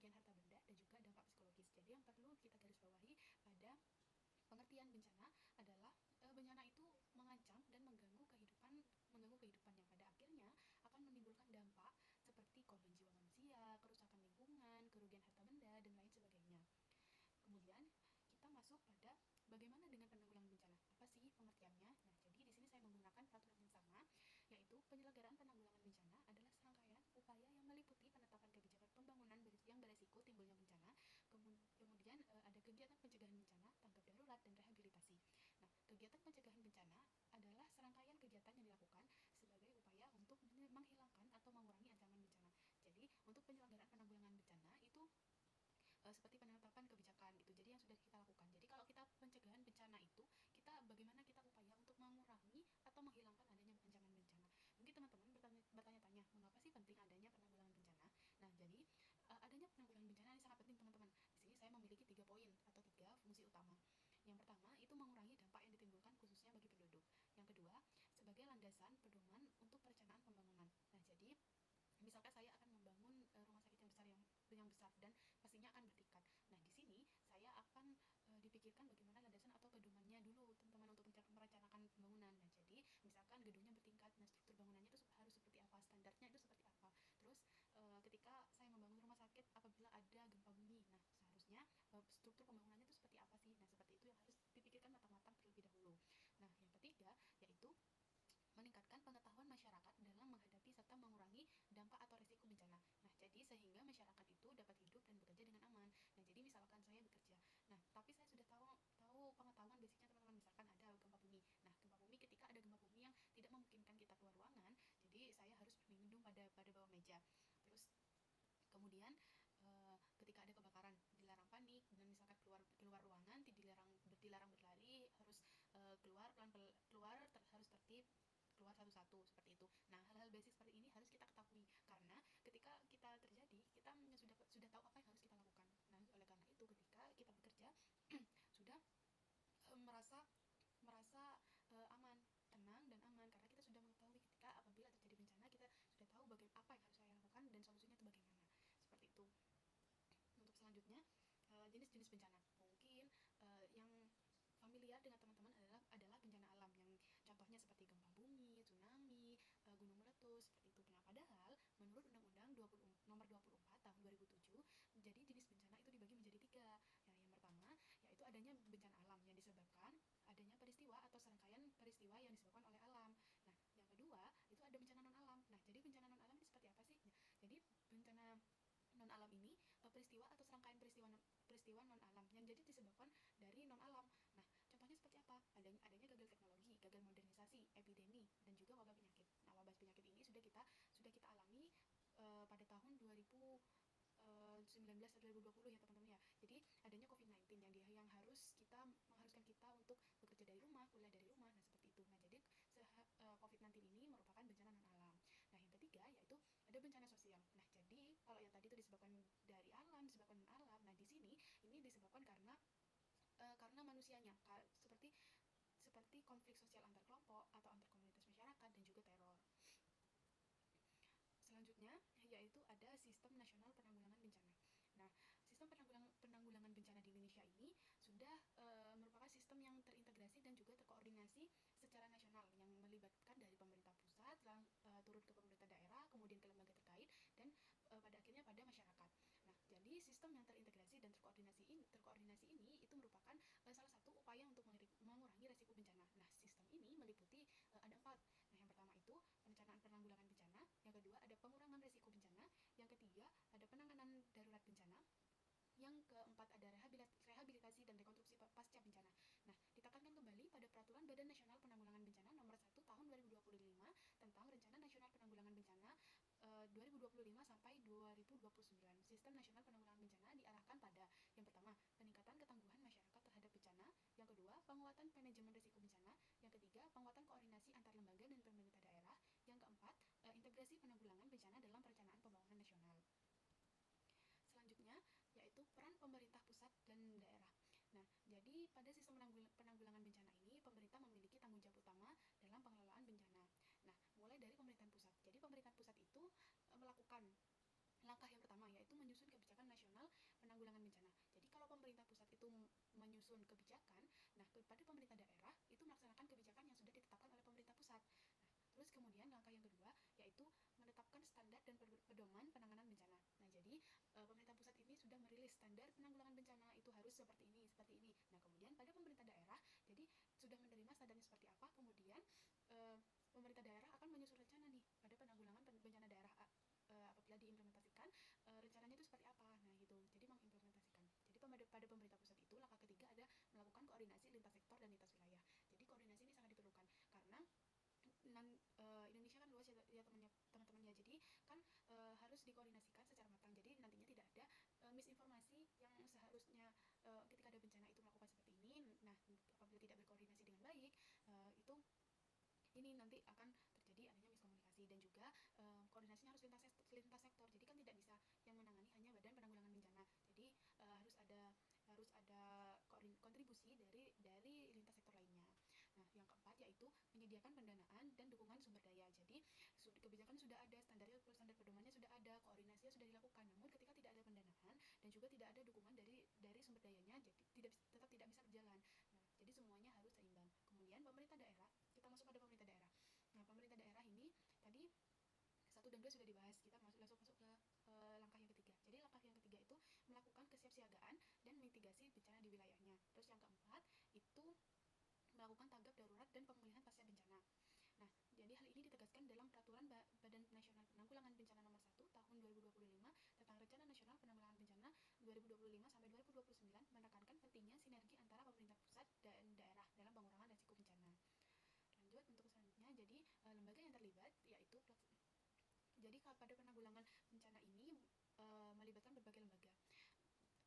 kerugian harta benda, dan juga dampak psikologis. Jadi yang perlu kita garis bawahi pada pengertian bencana adalah bencana itu mengancam dan mengganggu kehidupan yang pada akhirnya akan menimbulkan dampak seperti korban jiwa manusia, kerusakan lingkungan, kerugian harta benda, dan lain sebagainya. Kemudian kita masuk pada bagaimana dengan penanggulangan bencana. Apa sih pengertiannya? Nah, jadi di sini saya menggunakan peraturan yang sama, yaitu penyelenggaraan penanggulangan bencana adalah serangkaian upaya yang meliputi penetapan kebijakan pembangunan yang beresiko timbulnya bencana. Kemudian ada kegiatan pencegahan bencana, tanggap darurat, dan rehabilitasi. Nah, kegiatan pencegahan bencana adalah serangkaian kegiatan yang dilakukan sebagai upaya untuk menghilangkan atau mengurangi ancaman bencana. Jadi, untuk penyelenggaraan penanggulangan bencana itu seperti penetapan kebijakan gitu. Jadi yang sudah kita lakukan. Jadi kalau kita pencegahan bencana itu, kita bagaimana kita upaya untuk mengurangi atau menghilangkan adanya ancaman bencana. Mungkin teman-teman bertanya-tanya, mengapa sih penting adanya penanggulangan bencana? Nah, jadi adanya penanggulangan bencana ini sangat penting, teman-teman. Di sini saya memiliki 3 poin atau 3 fungsi utama. Yang pertama, itu mengurangi dampak yang ditimbulkan khususnya bagi penduduk. Yang kedua, sebagai landasan pedoman untuk perencanaan pembangunan. Nah, jadi misalkan saya akan membangun rumah sakit yang besar dan pastinya akan bertingkat. Nah, di sini saya akan dipikirkan bagaimana landasan atau pedomannya dulu, teman-teman, untuk merencanakan pembangunan. Nah, jadi misalkan gedungnya bertingkat, nah struktur bangunannya itu harus seperti apa, standarnya itu seperti apa. Terus ketika saya membangun rumah sakit apabila ada gempa bumi, nah seharusnya struktur pembangunannya itu seperti apa sih? Nah, seperti itu yang harus dipikirkan matang-matang terlebih dahulu. Nah, yang ketiga yaitu meningkatkan pengetahuan masyarakat dalam menghadapi serta mengurangi dampak atau risiko bencana. Nah, jadi sehingga masyarakat itu dapat hidup dan bekerja dengan aman. Nah, jadi misalkan saya bekerja, nah tapi saya sudah tahu pengetahuan basicnya, teman-teman. Misalkan ada gempa bumi. Nah, gempa bumi, ketika ada gempa bumi yang tidak memungkinkan kita keluar ruangan, jadi saya harus berlindung pada bawah meja. Terus kemudian ketika ada kebakaran, dilarang panik, dan misalkan keluar ruangan dilarang berlari, harus harus tertib, keluar satu-satu, seperti itu. Nah, hal-hal basic seperti ini harus kita ketahui, karena ketika kita terjadi, kita sudah tahu apa yang harus kita lakukan. Nah, oleh karena itu ketika kita bekerja sudah merasa aman, tenang dan aman, karena kita sudah mengetahui ketika apabila terjadi bencana, kita sudah tahu bagaimana apa yang harus saya lakukan dan solusinya itu bagaimana. Seperti itu. Untuk selanjutnya, jenis-jenis bencana. Mungkin yang familiar dengan teman-teman adalah bencana alam, yang contohnya seperti gempa bumi, tsunami, gunung meletus, seperti itu. Nah, padahal menurut Undang-Undang Nomor 24 Tahun 2007, jadi jenis bencana itu dibagi menjadi 3. Yang pertama yaitu adanya bencana alam yang disebabkan adanya peristiwa atau serangkaian peristiwa yang disebabkan oleh alam. Nah, yang kedua itu ada bencana non alam. Nah, jadi bencana non alam ini seperti apa sih? Nah, jadi bencana non alam ini peristiwa atau serangkaian peristiwa non alam yang jadi disebabkan dari non alam. Nah, contohnya seperti apa? Adanya gagal teknologi, gagal modernisasi, epidemi, dan juga wabah penyakit. Nah, wabah penyakit ini sudah kita alami pada tahun 2019 atau 2020 ya, teman-teman ya. Jadi adanya COVID-19 yang mengharuskan kita untuk bekerja dari rumah, kuliah dari rumah. Nah, seperti itu. Nah, jadi COVID-19 ini merupakan bencana non alam. Nah, yang ketiga yaitu ada bencana sosial. Nah, jadi kalau yang tadi itu disebabkan dari alam, disebabkan non alam. Nah, di sini ini disebabkan karena manusianya, seperti konflik sosial antar kelompok atau antar komunitas masyarakat, dan juga teror. Selanjutnya yaitu ada Sistem Nasional Penanggulangan Bencana. Nah, sistem penanggulangan bencana di Indonesia ini sudah merupakan sistem yang terintegrasi dan juga terkoordinasi secara nasional, yang melibatkan dari pemerintah pusat turun ke pemerintah daerah, kemudian ke lembaga terkait, dan pada akhirnya pada masyarakat. Nah, jadi sistem yang terintegrasi dan terkoordinasi ini itu merupakan salah satu upaya untuk mengurangi risiko bencana. Nah, sistem ini meliputi ada 4. Nah, yang pertama itu perencanaan penanggulangan bencana, yang kedua ada pengurangan risiko bencana, yang ketiga ada penanganan darurat bencana, yang keempat ada rehabilitasi dan rekonstruksi pasca bencana. Nah, ditekankan kembali pada Peraturan Badan Nasional Penanggulangan Bencana Nomor 1 Tahun 2025 tentang Rencana Nasional Penanggulangan Bencana 2025 sampai 2029. Sistem Nasional Penanggulangan Bencana diarahkan pada yang pertama, peningkatan ketangguhan masyarakat terhadap bencana, yang kedua, penguatan manajemen risiko bencana, yang ketiga, penguatan koordinasi antar lembaga dan pemerintah daerah, yang keempat, integrasi penanggulangan bencana dalam perencanaan pembangunan nasional. Selanjutnya yaitu peran pemerintah pusat dan daerah. Nah, jadi pada sistem penanggulangan bencana ini, pemerintah memiliki tanggung jawab utama dalam pengelolaan bencana. Nah, mulai dari pemerintahan pusat. Jadi pemerintahan pusat itu melakukan langkah yang pertama yaitu menyusun kebijakan nasional menyusun kebijakan, nah kepada pemerintah daerah itu melaksanakan kebijakan yang sudah ditetapkan oleh pemerintah pusat. Nah, terus kemudian langkah yang kedua yaitu menetapkan standar dan pedoman penanganan bencana. Nah, jadi pemerintah pusat ini sudah merilis standar penanggulangan bencana itu harus seperti ini, seperti ini. Nah, kemudian pada pemerintah daerah jadi sudah menerima standarnya seperti apa, kemudian pemerintah daerah akan menyusun rencana nih pada penanggulangan bencana daerah apabila diimplementasikan rencananya itu seperti apa. Nah, gitu. Jadi mengimplementasikan. Jadi pada pemerintah pusat itu langkah ketiga ada melakukan koordinasi lintas sektor dan lintas wilayah. Jadi koordinasi ini sangat diperlukan karena Indonesia kan luas ya teman-teman ya, jadi kan harus dikoordinasikan secara matang, jadi nantinya tidak ada misinformasi yang seharusnya ketika ada bencana itu melakukan seperti ini. Nah, apabila tidak berkoordinasi dengan baik, itu ini nanti akan terjadi adanya miskomunikasi, dan juga koordinasinya harus lintas sektor, jadi kan tidak bisa yang menangani hanya Badan Penanggulangan Bencana, jadi harus ada kontribusi dari lintas sektor lainnya. Nah, yang keempat yaitu menyediakan pendanaan dan dukungan sumber daya. Jadi kebijakan sudah ada, standar pedomannya sudah ada, koordinasinya sudah dilakukan, namun ketika tidak ada pendanaan dan juga tidak ada dukungan dari sumber dayanya, jadi tetap tidak bisa berjalan. Nah, jadi semuanya harus seimbang. Kemudian pemerintah daerah, kita masuk pada pemerintah daerah. Nah, pemerintah daerah ini tadi 1 dan 2 sudah dibahas, kita langsung masuk ke langkah yang ketiga. Jadi langkah yang ketiga itu melakukan kesiapsiagaan dan mitigasi bencana di wilayahnya. Terus yang keempat itu melakukan tanggap darurat dan pemulihan pasca bencana. Nah, jadi hal ini ditegaskan dalam Peraturan Badan Nasional Penanggulangan Bencana Nomor 1 Tahun 2025 tentang Rencana Nasional Penanggulangan Bencana 2025 sampai 2029, menekankan pentingnya sinergi antara pemerintah pusat dan daerah dalam pengurangan risiko bencana. Lanjut untuk selanjutnya, jadi lembaga yang terlibat yaitu pada penanggulangan bencana ini melibatkan berbagai lembaga.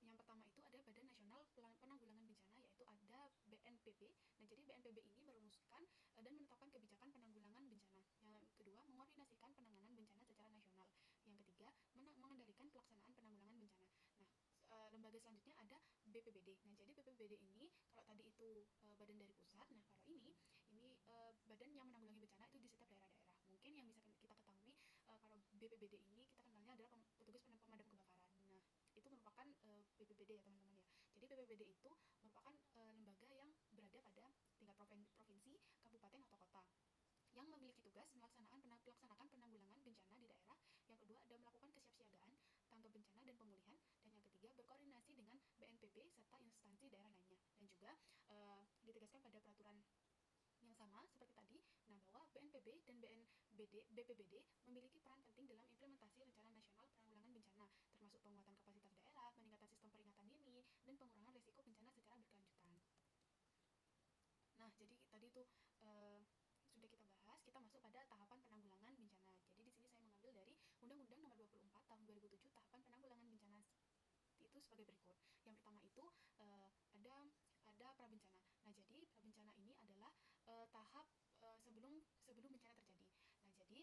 Yang pertama itu ada Badan Nasional Penanggulangan Bencana, yaitu ada BNPB. Nah, jadi BNPB ini merumuskan dan menetapkan kebijakan penanggulangan bencana. Yang kedua, mengkoordinasikan penanganan bencana secara nasional. Yang ketiga, mengendalikan pelaksanaan penanggulangan bencana. Nah, lembaga selanjutnya ada BPBD. Nah, jadi BPBD ini kalau tadi itu badan dari pusat, nah kalau ini badan yang menanggulangi bencana itu di setiap daerah-daerah. Mungkin yang bisa kita ketahui, kalau BPBD ini kita kenalnya adalah petugas pemadam kebakaran. Nah, itu merupakan BPBD ya teman-teman ya. Jadi BPBD itu merupakan lembaga yang berada pada tingkat provinsi, kabupaten atau kota, yang memiliki tugas melaksanakan penanggulangan bencana di daerah. Yang kedua ada melakukan kesiapsiagaan, tanggap bencana dan pemulihan, dan yang ketiga berkoordinasi dengan BNPB serta instansi daerah lainnya. Dan juga ditegaskan pada peraturan yang sama seperti tadi, nah bahwa BNPB dan BPBD memiliki peran penting dalam implementasi Rencana Nasional Penanggulangan Bencana, termasuk penguatan kapasitas daerah, peningkatan sistem peringatan dini, dan pengurangan risiko bencana secara berkelanjutan. Nah, jadi tadi tuh sudah kita bahas, kita masuk pada tahapan penanggulangan bencana. Jadi di sini saya mengambil dari Undang-Undang Nomor 24 Tahun 2007 tahapan penanggulangan bencana itu sebagai berikut. Yang pertama itu ada prabencana. Nah, jadi prabencana ini adalah tahap sebelum bencana terjadi. Nah, jadi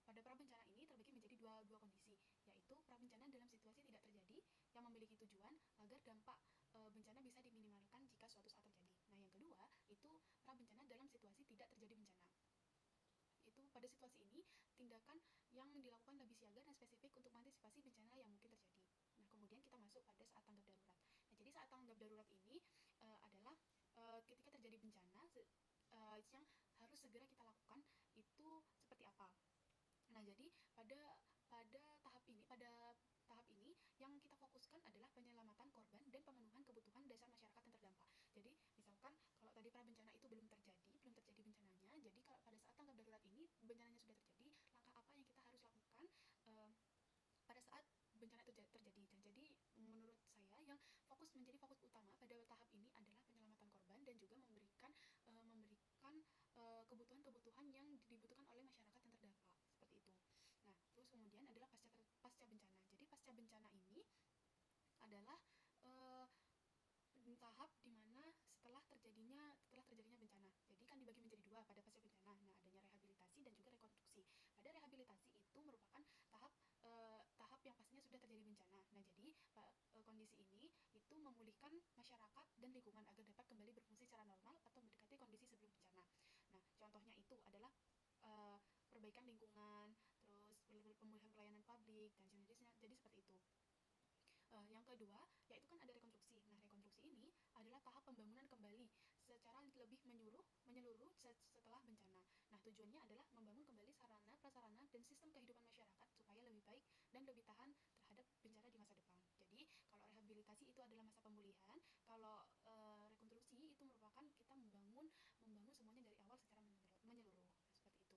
pada prabencana ini terbagi menjadi dua kondisi, yaitu prabencana dalam situasi tidak terjadi yang memiliki tujuan agar dampak bencana bisa diminimalkan jika suatu saat terjadi. Nah, yang kedua itu prabencana dalam situasi tidak terjadi bencana. Itu pada situasi ini tindakan yang dilakukan lebih siaga dan spesifik untuk mengantisipasi bencana yang mungkin terjadi. Nah, kemudian kita masuk pada saat tanggap darurat. Nah, jadi saat tanggap darurat ini adalah ketika terjadi bencana yang harus segera kita lakukan itu seperti apa. Nah, jadi pada tahap ini yang kita fokuskan adalah penyelamatan korban dan pemenuhan kebutuhan dasar masyarakat yang terdampak. Jadi misalkan kalau tadi prabencana itu belum terjadi bencananya, jadi kalau pada saat tanggap darurat ini bencananya sudah terjadi, langkah apa yang kita harus lakukan pada saat bencana itu terjadi. Dan jadi menurut saya yang menjadi fokus utama pada tahap ini adalah penyelamatan korban dan juga memberikan kebutuhan-kebutuhan yang dibutuhkan oleh masyarakat yang terdampak, seperti itu. Nah, terus kemudian adalah pasca bencana. Jadi pasca bencana ini adalah tahap dimana setelah terjadinya bencana. Jadi kan dibagi menjadi dua pada pasca bencana. Nah, adanya rehabilitasi dan juga rekonstruksi. Pada rehabilitasi itu merupakan tahap yang pastinya sudah terjadi bencana. Nah, jadi kondisi ini itu memulihkan masyarakat dan lingkungan agar dapat kembali berfungsi secara normal atau mendekati kondisi sebelum bencana. Nah, contohnya itu adalah perbaikan lingkungan, terus pemulihan pelayanan publik dan sejenisnya. Jadi seperti itu. Yang kedua, yaitu kan ada rekonstruksi. menyeluruh setelah bencana. Nah, tujuannya adalah membangun kembali sarana, prasarana, dan sistem kehidupan masyarakat supaya lebih baik dan lebih tahan terhadap bencana di masa depan. Jadi, kalau rehabilitasi itu adalah masa pemulihan, kalau rekonstruksi itu merupakan kita membangun semuanya dari awal secara menyeluruh. Seperti itu.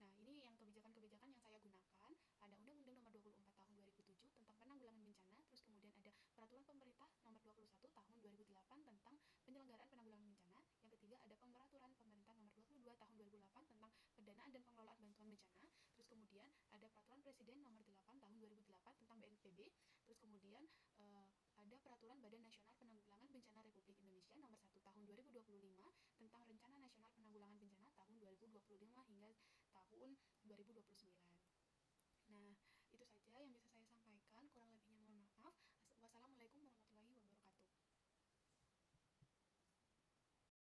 Nah, ini yang kebijakan-kebijakan yang saya gunakan. Ada Undang-Undang Nomor 24 Tahun 2007 tentang penanggulangan bencana, terus kemudian ada Peraturan Pemerintah Nomor 21 Tahun 2008 tentang penyelenggaraan penanggulangan bencana. Yang ketiga ada Peraturan Pemerintah Nomor 22 Tahun 2008 tentang pendanaan dan pengelolaan bantuan bencana. Terus kemudian ada Peraturan Presiden Nomor 8 Tahun 2008 tentang BNPB. Terus kemudian ada Peraturan Badan Nasional Penanggulangan Bencana Republik Indonesia Nomor 1 Tahun 2025 tentang Rencana Nasional Penanggulangan Bencana tahun 2025 hingga tahun 2029. Nah,